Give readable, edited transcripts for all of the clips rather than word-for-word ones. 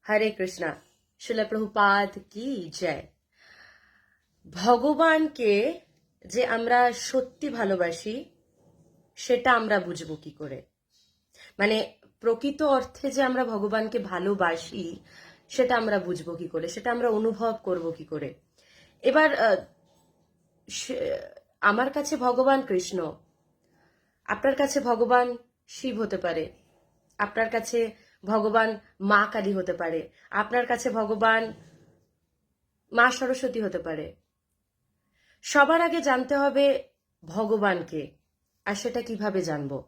হরে কৃষ্ণা। শিল প্রভুপাদ কি জয়। ভগবানকে যে আমরা সত্যি ভালোবাসি সেটা আমরা বুঝবো কি করে? মানে প্রকৃত অর্থে যে আমরা ভগবানকে ভালোবাসি সেটা আমরা বুঝবো কি করে, সেটা আমরা অনুভব করব কি করে? এবার আমার কাছে ভগবান কৃষ্ণ, আপনার কাছে ভগবান শিব হতে পারে, আপনার কাছে ভগবান মা কালী হতে পারে, আপনার কাছে ভগবান মা সরস্বতী হতে পারে। সবার আগে জানতে হবে ভগবানকে। আর সেটা কিভাবে জানবো?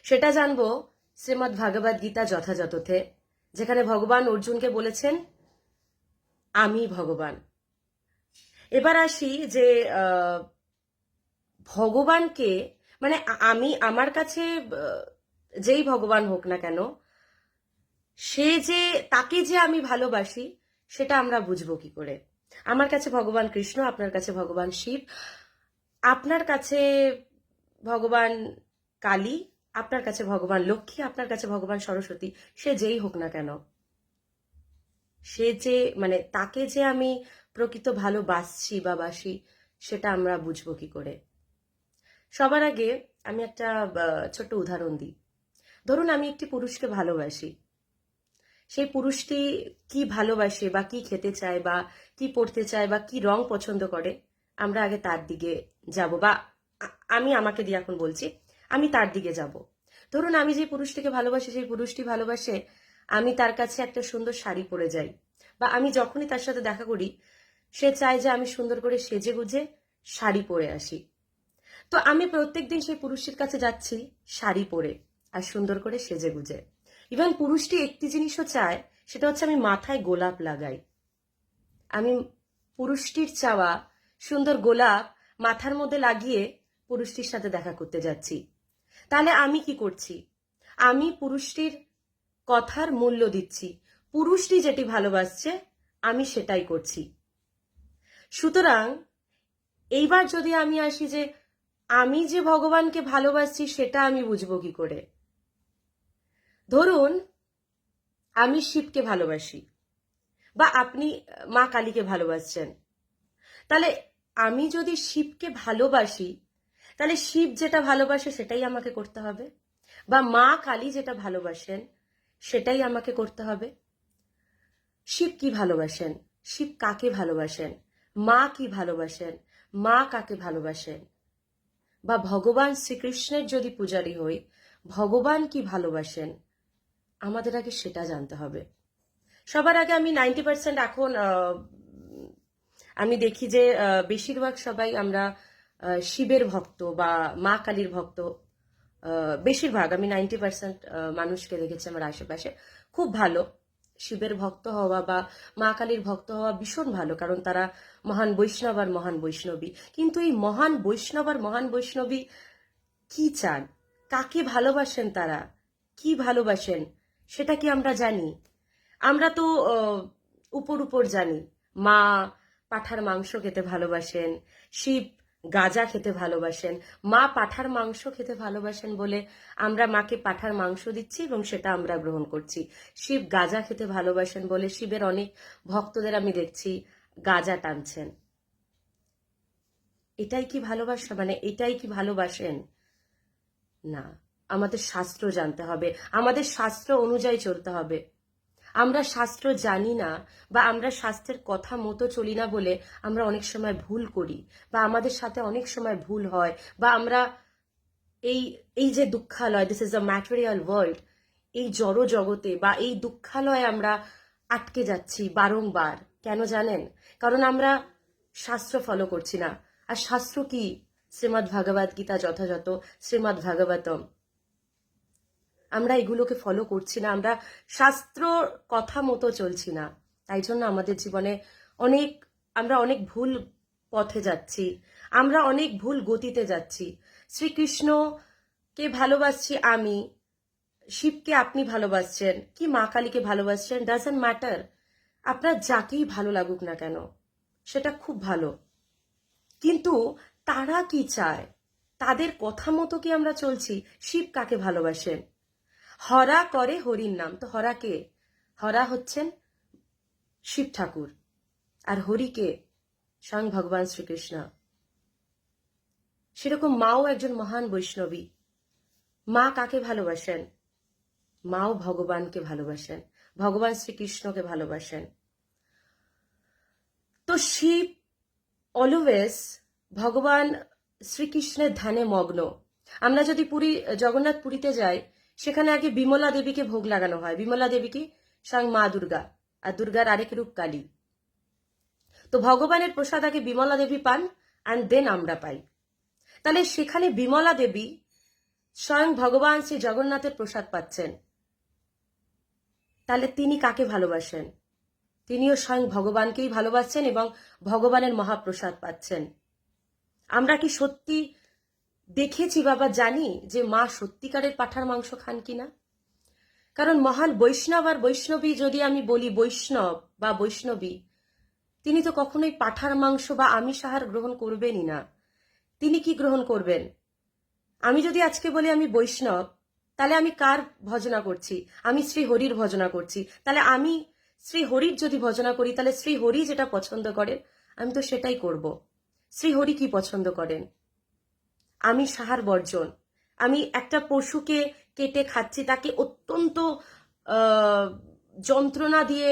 সেটা জানবো শ্রীমদ্ ভাগবত গীতা যথাযথতে, যেখানে ভগবান অর্জুনকে বলেছেন আমি ভগবান। এবার আসি যে ভগবানকে, মানে আমি আমার কাছে যেই ভগবান হোক না কেন, সে যে তাকে যে আমি ভালোবাসি সেটা আমরা বুঝবো কি করে? আমার কাছে ভগবান কৃষ্ণ, আপনার কাছে ভগবান শিব, আপনার কাছে ভগবান কালী, আপনার কাছে ভগবান লক্ষ্মী, আপনার কাছে ভগবান সরস্বতী, সে যেই হোক না কেন, সে যে মানে তাকে যে আমি প্রকৃত ভালোবাসছি বা বাসি সেটা আমরা বুঝবো কি করে? সবার আগে আমি একটা ছোট্ট উদাহরণ দিই। ধরুন আমি একটি পুরুষকে ভালোবাসি, সেই পুরুষটি কি ভালোবাসে বা কি খেতে চায় বা কি পড়তে চায় বা কি রং পছন্দ করে, আমরা আগে তার দিকে যাব। বা আমি আমাকে দিয়ে এখন বলছি, আমি তার দিকে যাব। ধরুন আমি যে পুরুষটিকে ভালোবাসি, সেই পুরুষটি ভালোবাসে আমি তার কাছে একটা সুন্দর শাড়ি পরে যাই, বা আমি যখনই তার সাথে দেখা করি সে চায় যে আমি সুন্দর করে সেজে গুজে শাড়ি পরে আসি। তো আমি প্রত্যেকদিন সেই পুরুষটির কাছে যাচ্ছি শাড়ি পরে আর সুন্দর করে সেজে গুজে। ইভেন পুরুষটি একটি জিনিসও চায়, সেটা হচ্ছে আমি মাথায় গোলাপ লাগাই। আমি পুরুষটির চাওয়া সুন্দর গোলাপ মাথার মধ্যে লাগিয়ে পুরুষটির সাথে দেখা করতে যাচ্ছি। তাহলে আমি কি করছি? আমি পুরুষটির কথার মূল্য দিচ্ছি। পুরুষটি যেটি ভালোবাসছে আমি সেটাই করছি। সুতরাং এইবার যদি আমি আসি যে আমি যে ভগবানকে ভালোবাসছি সেটা আমি বুঝবো কি করে? ধরুন আমি শিবকে ভালোবাসি, বা আপনি মা কালীকে ভালোবাসছেন। তাহলে আমি যদি শিবকে ভালোবাসি, তাহলে শিব যেটা ভালোবাসে সেটাই আমাকে করতে হবে, বা মা কালী যেটা ভালোবাসেন সেটাই আমাকে করতে হবে। শিব কি ভালোবাসেন, শিব কাকে ভালোবাসেন, মা কি ভালোবাসেন, মা কাকে ভালোবাসেন, বা ভগবান শ্রীকৃষ্ণের যদি পূজারী হই, ভগবান কি ভালোবাসেন, আমাদের আগে সেটা জানতে হবে। সবার আগে আমি 90% এখন আমি দেখি যে বেশিরভাগ সবাই আমরা শিবের ভক্ত বা মা কালীর ভক্ত। বেশিরভাগ আমি 90% মানুষকে দেখেছি আমার আশেপাশে। খুব ভালো, শিবের ভক্ত হওয়া বা মা কালীর ভক্ত হওয়া ভীষণ ভালো, কারণ তারা মহান বৈষ্ণব আর মহান বৈষ্ণবী। কিন্তু এই মহান বৈষ্ণব আর মহান বৈষ্ণবী কি চান, কাকে ভালোবাসেন, তারা কি ভালোবাসেন সেটা কি আমরা জানি? আমরা তো উপর উপর জানি। মা পাঁঠার মাংস খেতে ভালোবাসেন, শিব গাজা খেতে ভালোবাসেন। মা পাঁঠার মাংস খেতে ভালোবাসেন বলে আমরা মাকে পাঁঠার মাংস দিচ্ছি এবং সেটা আমরা গ্রহণ করছি। শিব গাজা খেতে ভালোবাসেন বলে শিবের অনেক ভক্তদের আমি দেখছি গাজা টানছেন। এটাই কি ভালোবাসা? মানে এটাই কি ভালোবাসেন? না, আমাদের শাস্ত্র জানতে হবে, আমাদের শাস্ত্র অনুযায়ী চলতে হবে। আমরা শাস্ত্র জানি না বা আমরা শাস্ত্রের কথা মতো চলি না বলে আমরা অনেক সময় ভুল করি, বা আমাদের সাথে অনেক সময় ভুল হয়, বা আমরা এই এই যে দুঃখালয়, this is a material world, এই জড় জগতে বা এই দুঃখালয়ে আমরা আটকে যাচ্ছি বারংবার। কেন জানেন? কারণ আমরা শাস্ত্র ফলো করছি না। আর শাস্ত্র কি? শ্রীমদ্ ভাগবত গীতা যথাযথ, শ্রীমদ্ ভাগবতম, আমরা এগুলোকে ফলো করছি না, আমরা শাস্ত্র কথা মতো চলছি না। তাই জন্য আমাদের জীবনে আমরা অনেক ভুল পথে যাচ্ছি, আমরা অনেক ভুল গতিতে যাচ্ছি। শ্রীকৃষ্ণকে ভালোবাসছি আমি, শিবকে আপনি ভালোবাসছেন কি মা কালীকে ভালোবাসছেন, ডাজন্ট ম্যাটার। আপনার যাকেই ভালো লাগুক না কেন সেটা খুব ভালো, কিন্তু তারা কি চায়, তাদের কথা মতো কি আমরা চলছি? শিব কাকে ভালোবাসেন? হরা করে হরির নাম, তো হরা কে? হরা হচ্ছেন শিব ঠাকুর, আর হরিকে স্বয়ং ভগবান শ্রীকৃষ্ণ। সেরকম মাও একজন মহান বৈষ্ণবী। মা কাকে ভালোবাসেন? মাও ভগবানকে ভালোবাসেন, ভগবান শ্রীকৃষ্ণকে ভালোবাসেন। তো শিব অলওয়েজ ভগবান শ্রীকৃষ্ণের ধ্যানে মগ্ন। আমরা যদি জগন্নাথ পুরীতে যাই, সেখানে আগে বিমলা দেবীকে ভোগ লাগানো হয়। বিমলা দেবীকে স্বয়ং মা দুর্গা, আর দুর্গার আরেক রূপ কালী। তো ভগবানের প্রসাদ আগে বিমলা দেবী পান, অ্যান্ড দেন আমরা পাই। তাহলে সেখানে বিমলা দেবী স্বয়ং ভগবান শ্রী জগন্নাথের প্রসাদ পাচ্ছেন। তাহলে তিনি কাকে ভালোবাসেন? তিনিও স্বয়ং ভগবানকেই ভালোবাসছেন এবং ভগবানের মহাপ্রসাদ পাচ্ছেন। আমরা কি সত্যি দেখেছি বাবা, জানি যে মা সত্যিকারের পাঁঠার মাংস খান কিনা? কারণ মহান বৈষ্ণব আর বৈষ্ণবী, যদি আমি বলি বৈষ্ণব বা বৈষ্ণবী, তিনি তো কখনোই পাঁঠার মাংস বা আমিষ আহার গ্রহণ করবেনই না। তিনি কি গ্রহণ করবেন? আমি যদি আজকে বলি আমি বৈষ্ণব, তাহলে আমি কার ভজনা করছি? আমি শ্রী হরির ভজনা করছি। তাহলে আমি শ্রী হরির যদি ভজনা করি, তাহলে শ্রী হরি যেটা পছন্দ করেন আমি তো সেটাই করব। শ্রী হরি কি পছন্দ করেন? আমি সাহার বর্জন। আমি একটা পশুকে কেটে খাচ্ছি, তাকে অত্যন্ত যন্ত্রণা দিয়ে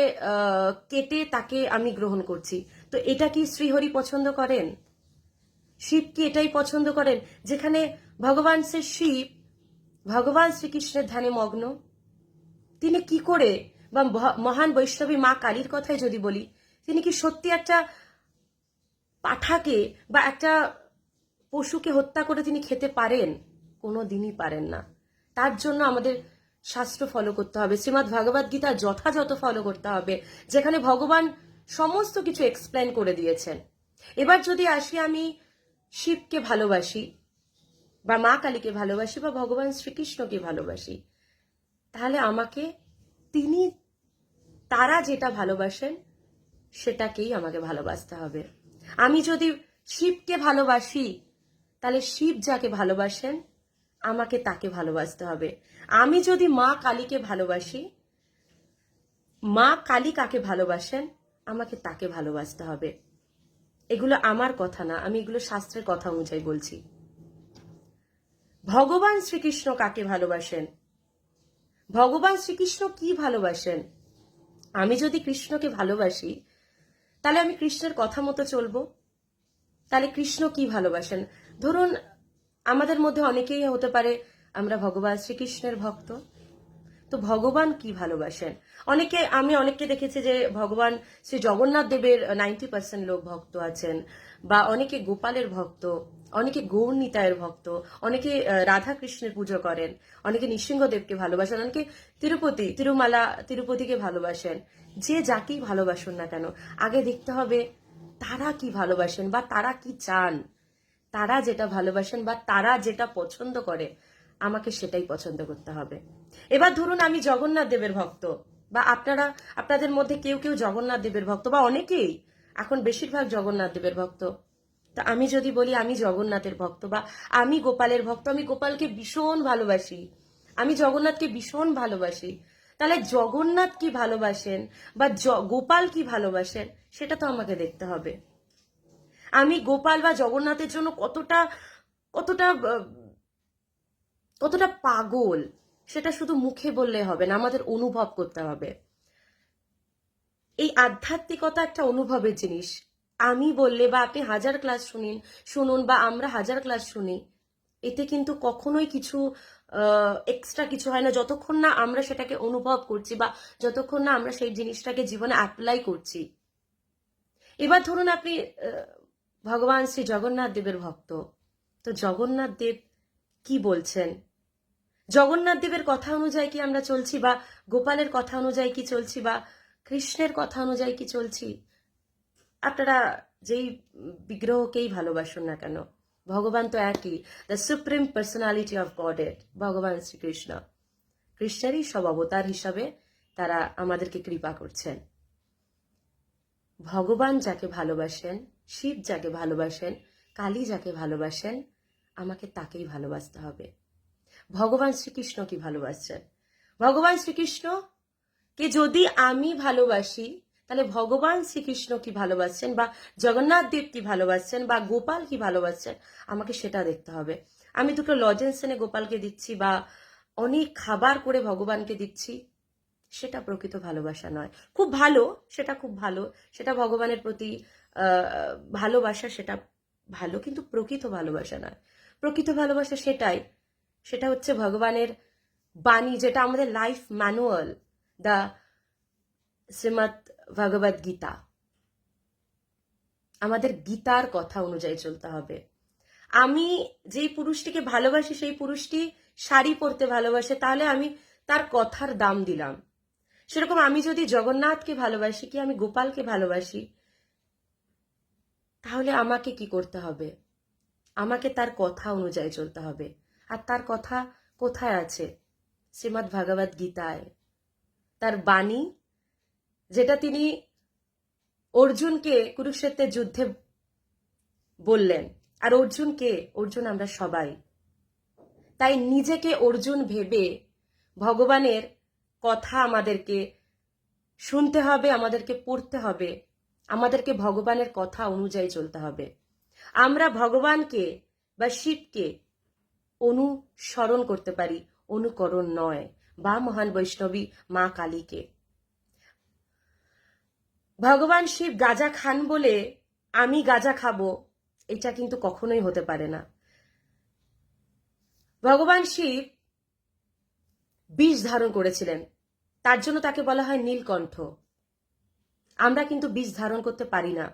কেটে তাকে আমি গ্রহণ করছি। তো এটা কি শ্রীহরি পছন্দ করেন? শিব কি এটাই পছন্দ করেন? যেখানে ভগবান শিব ভগবান শ্রীকৃষ্ণের ধ্যানে মগ্ন, তিনি কি করে, বা মহান বৈষ্ণবী মা কালীর কথাই যদি বলি, তিনি কি সত্যি একটা পাঠাকে বা একটা পশুকে হত্যা করে তিনি খেতে পারেন? কোনো দিনই পারেন না। তার জন্য আমাদের শাস্ত্র ফলো করতে হবে, শ্রীমদ্ ভগবদ গীতা যথাযথ ফলো করতে হবে, যেখানে ভগবান সমস্ত কিছু এক্সপ্লেন করে দিয়েছেন। এবার যদি আসি, আমি শিবকে ভালোবাসি বা মা কালীকে ভালোবাসি বা ভগবান শ্রীকৃষ্ণকে ভালোবাসি, তাহলে আমাকে তারা যেটা ভালোবাসেন সেটাকেই আমাকে ভালোবাসতে হবে। আমি যদি শিবকে ভালোবাসি, তাহলে শিব যাকে ভালোবাসেন আমাকে তাকে ভালোবাসতে হবে। আমি যদি মা কালীকে ভালোবাসি, মা কালী কাকে ভালোবাসেন আমাকে তাকে ভালোবাসতে হবে। এগুলো আমার কথা না, আমি এগুলো শাস্ত্রের কথা অনুযায়ী বলছি। ভগবান শ্রীকৃষ্ণ কাকে ভালোবাসেন? ভগবান শ্রীকৃষ্ণ কি ভালোবাসেন? আমি যদি কৃষ্ণকে ভালোবাসি, তাহলে আমি কৃষ্ণের কথা মতো চলবো। তাহলে কৃষ্ণ কি ভালোবাসেন? ধরুন আমাদের মধ্যে অনেকেই হতে পারে আমরা ভগবান শ্রীকৃষ্ণের ভক্ত, তো ভগবান কি ভালোবাসেন? আমি অনেককে দেখেছি যে ভগবান শ্রী জগন্নাথ দেবের 90% লোক ভক্ত আছেন, বা অনেকে গোপালের ভক্ত, অনেকে গৌর নিতায়ের ভক্ত, অনেকে রাধা কৃষ্ণের পুজো করেন, অনেকে নৃসিংহদেবকে ভালোবাসেন, অনেকে তিরুপতিকে ভালোবাসেন। যে যাকেই ভালোবাসুন না কেন, আগে দেখতে হবে তারা কি ভালোবাসেন বা তারা কি চান। তারা যেটা ভালোবাসেন বা তারা যেটা পছন্দ করে, আমাকে সেটাই পছন্দ করতে হবে। এবার ধরুন আমি জগন্নাথ দেবের ভক্ত, বা আপনাদের মধ্যে কেউ কেউ জগন্নাথ দেবের ভক্ত, বা অনেকেই এখন বেশিরভাগ জগন্নাথ দেবের ভক্ত। তা আমি যদি বলি আমি জগন্নাথের ভক্ত বা আমি গোপালের ভক্ত, আমি গোপালকে ভীষণ ভালোবাসি, আমি জগন্নাথকে ভীষণ ভালোবাসি, তাহলে জগন্নাথ কি ভালোবাসেন বা গোপাল কি ভালোবাসেন সেটা তো আমাকে দেখতে হবে। আমি গোপাল বা জগন্নাথের জন্য কতটা কতটা কতটা পাগল, সেটা শুধু মুখে বললে হবে না, আমাদের অনুভব করতে হবে। এই আধ্যাত্মিকতা একটা অনুভবের জিনিস। আমি বললে বা আপনি 1000 ক্লাস শুনুন বা আমরা 1000 ক্লাস শুনি, এতে কিন্তু কখনোই কিছু এক্সট্রা কিছু হয় না, যতক্ষণ না আমরা সেটাকে অনুভব করছি বা যতক্ষণ না আমরা সেই জিনিসটাকে জীবনে অ্যাপ্লাই করছি। এবার ধরুন আপনি ভগবান শ্রী জগন্নাথ দেবের ভক্ত, তো জগন্নাথ দেব কি বলছেন, জগন্নাথ দেবের কথা অনুযায়ী কি আমরা চলছি, বা গোপালের কথা অনুযায়ী কি চলছি, বা কৃষ্ণের কথা অনুযায়ী কি চলছি? আপনারা যেই বিগ্রহকেই ভালোবাসুন না কেন, ভগবান তো একই, দ্য সুপ্রিম পার্সোনালিটি অফ গডেড, ভগবান শ্রীকৃষ্ণ। কৃষ্ণেরই সব অবতার হিসাবে তারা আমাদেরকে কৃপা করছেন। ভগবান যাকে ভালোবাসেন, শিব যাকে ভালোবাসেন, কালী যাকে ভালোবাসেন, আমাকে তাকেই ভালোবাসতে হবে। ভগবান শ্রীকৃষ্ণ কি ভালোবাসছেন? ভগবান শ্রীকৃষ্ণ কে যদি আমি ভালোবাসি, তাহলে ভগবান শ্রীকৃষ্ণ কি ভালোবাসছেন, বা জগন্নাথ দেব কি ভালোবাসছেন, বা গোপাল কি ভালোবাসছেন, আমাকে সেটা দেখতে হবে। আমি দুটো লজেন্স এনে গোপালকে দিচ্ছি বা অনেক খাবার করে ভগবানকে দিচ্ছি, সেটা প্রকৃত ভালোবাসা নয়। খুব ভালো, সেটা খুব ভালো, সেটা ভগবানের প্রতি ভালোবাসা, সেটা ভালো, কিন্তু প্রকৃত ভালোবাসা নয়। প্রকৃত ভালোবাসা সেটা হচ্ছে ভগবানের বাণী, যেটা আমাদের লাইফ ম্যানুয়াল, দ্য শ্রীমৎ ভগবদ গীতা। আমাদের গীতার কথা অনুযায়ী চলতে হবে। আমি যেই পুরুষটিকে ভালোবাসি, সেই পুরুষটি শাড়ি পরতে ভালোবাসে, তাহলে আমি তার কথার দাম দিলাম। সেরকম আমি যদি জগন্নাথকে ভালোবাসি, কি আমি গোপালকে ভালোবাসি, তাহলে আমাকে কি করতে হবে? আমাকে তার কথা অনুযায়ী চলতে হবে। আর তার কথা কোথায় আছে? শ্রীমদ্ ভগবদ গীতায়। তার বাণী, যেটা তিনি অর্জুনকে কুরুক্ষেত্রের যুদ্ধে বললেন। আর অর্জুন কে? অর্জুন আমরা সবাই। তাই নিজেকে অর্জুন ভেবে ভগবানের কথা আমাদেরকে শুনতে হবে, আমাদেরকে পড়তে হবে, আমাদেরকে ভগবানের কথা অনুযায়ী চলতে হবে। আমরা ভগবানকে বা শিবকে অনুসরণ করতে পারি, অনুকরণ নয়, বা মহান বৈষ্ণবী মা কালীকে। ভগবান শিব গাঁজা খান বলে আমি গাঁজা খাবো, এটা কিন্তু কখনোই হতে পারে না। ভগবান শিব বিষ ধারণ করেছিলেন, তার জন্য তাকে বলা হয় নীলকণ্ঠ। আমরা কিন্তু বিষ ধারণ করতে পারি না।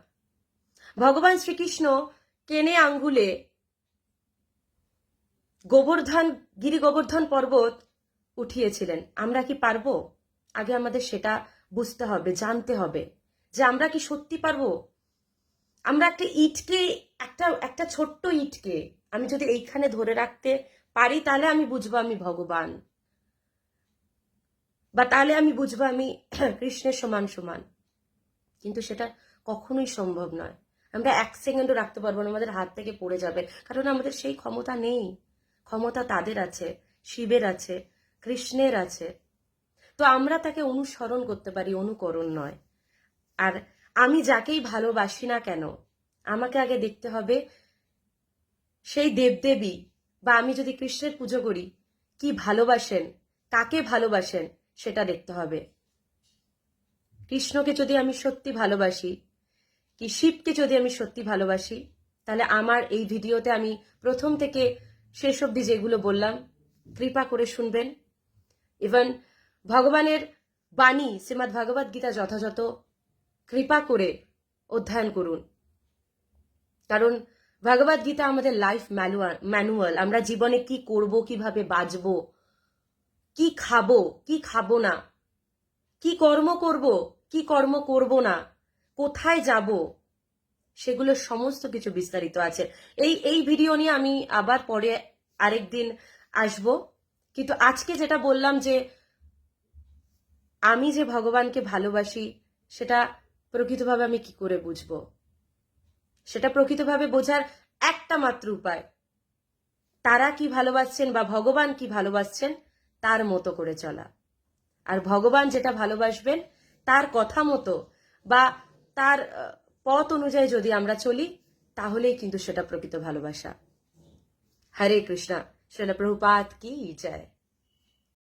ভগবান শ্রীকৃষ্ণ কেনে আঙ্গুলে গিরি গোবর্ধন পর্বত উঠিয়েছিলেন। আমরা কি পারবো? আগে আমাদের সেটা বুঝতে হবে, জানতে হবে যে আমরা কি সত্যি পারবো। আমরা একটা ইটকে, একটা ছোট্ট ইটকে আমি যদি এইখানে ধরে রাখতে পারি, তাহলে আমি বুঝবো আমি ভগবান, বা তাহলে আমি বুঝবো আমি কৃষ্ণের সমান সমান। কিন্তু সেটা কখনোই সম্ভব নয়। আমরা 1 সেকেন্ডও রাখতে পারবো না, আমাদের হাত থেকে পড়ে যাবে, কারণ আমাদের সেই ক্ষমতা নেই। ক্ষমতা তাদের আছে, শিবের আছে, কৃষ্ণের আছে। তো আমরা তাকে অনুসরণ করতে পারি, অনুকরণ নয়। আর আমি যাকেই ভালোবাসি না কেন, আমাকে আগে দেখতে হবে সেই দেবদেবী, বা আমি যদি কৃষ্ণের পুজো করি, কি ভালোবাসেন, কাকে ভালোবাসেন, সেটা দেখতে হবে। কৃষ্ণকে যদি আমি সত্যি ভালোবাসি, কি শিবকে যদি আমি সত্যি ভালোবাসি, তাহলে আমার এই ভিডিওতে আমি প্রথম থেকে শেষ অবধি যেগুলো বললাম, কৃপা করে শুনবেন। ইভেন ভগবানের বাণী শ্রীমদ্ ভগবদ গীতা যথাযথ কৃপা করে অধ্যয়ন করুন। কারণ ভগবদ গীতা আমাদের লাইফ ম্যানুয়াল। আমরা জীবনে কি করব, কিভাবে বাঁচবো, কি খাবো, কি খাবো না, কি কর্ম করব, কি কর্ম করব না, কোথায় যাব, সেগুলো সমস্ত কিছু বিস্তারিত আছে। এই ভিডিও নিয়ে আমি আবার পরে আরেকদিন আসব। কিন্তু আজকে যেটা বললাম যে আমি যে ভগবানকে ভালোবাসি, সেটা প্রকৃতভাবে আমি কি করে বুঝবো? সেটা প্রকৃতভাবে বোঝার একটা মাত্র উপায়, তারা কি ভালোবাসছেন বা ভগবান কি ভালোবাসছেন তার মতো করে চলা। আর ভগবান যেটা ভালোবাসবেন তার কথা মতো বা তার পথ অনুযায়ী যদি আমরা চলি, তাহলেই কিন্তু সেটা প্রকৃত ভালোবাসা। হরে কৃষ্ণা। শ্রীল প্রভুপাদ কি জয়।